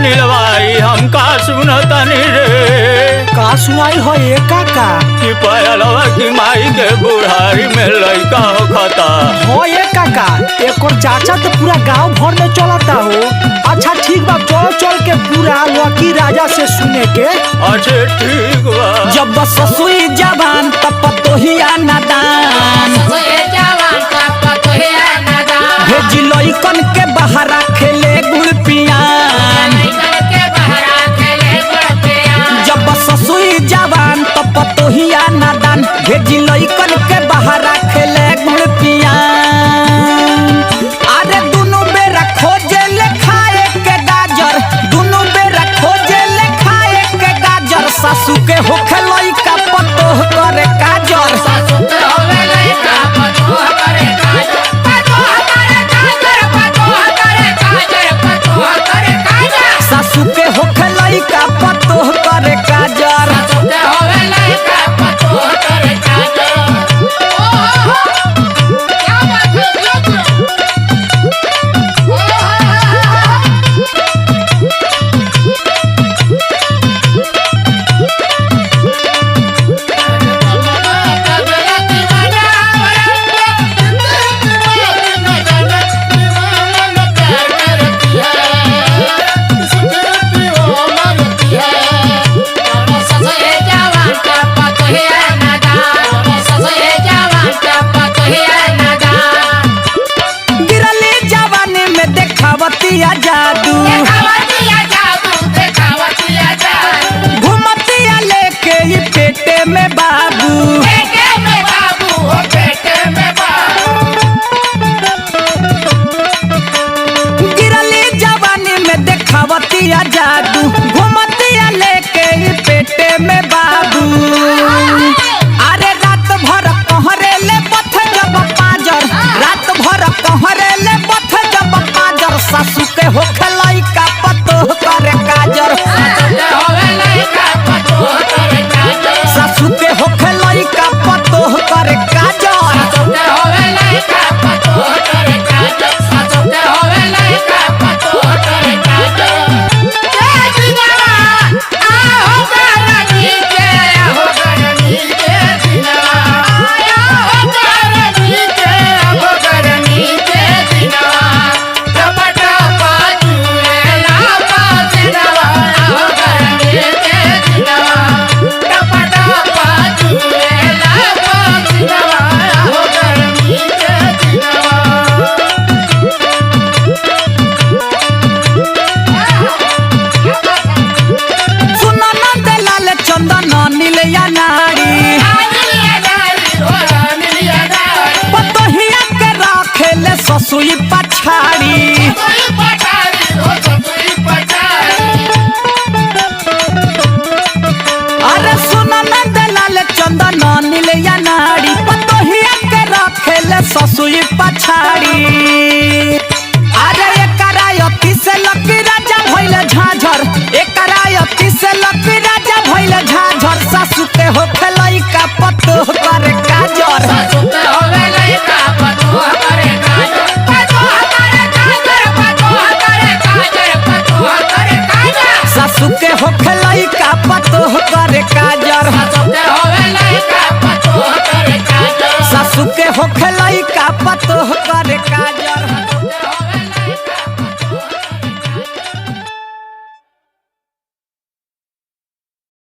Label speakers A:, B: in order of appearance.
A: अनिल भाई हम का सुनतनी रे।
B: का सुनाई हो ये काका?
A: कि पहलवा की माई के बुढ़ारी में लड़का हो खता।
B: हो ये काका, एक और चाचा तो पूरा गांव भर में चलता हो। अच्छा ठीक बा, चल चल के पूरा लकी राजा से सुने के।
A: अच्छा ठीक बा।
C: जब ससुई जवान तब पतोहिया नादान, भेजी लइकन के बहरा खेले गुड़ पियान। जब ससुई जवान तब पतोहिया नादान, भेजी लइकन के बहरा खेले गुड़ पियान। अरे दुनु बेरा खोजे ले खाए के गाजर, दुनु बेरा खोजे ले खाए के गाजर। सासू के होखे लइका पतोह करे काजर, सासू के होवे लइका पतोह करे काजर। सासू के होखे लइका पतोह करे काजर। जादू घुमतिया लेके ही पेटे में बाबू, गिरली जवानी में देखावतिया जादू, घुमतिया लेके ही पेटे में बाबू। अरे रात भर कहरे ले पथ जब पाजर, रात भर कहरे ले पथ जब पाजर। सासू के होखे लइका पतोह करे काजर, सासू के होखे लइका पतोह करे काजर। ससुई पछाड़ी अरे सुना न दलाल चंदन नीलिया नाड़ी, पतोहिया के रखेले ससुई पछाड़ी। अरे एकरायती से लकी राजा भइले झाझर, एकरायती से लकी राजा भइले झाझर। सासू के होखे लइका पतोह करे काजर, सासू के होवे लइका पतोह करे काजर। सासू के हो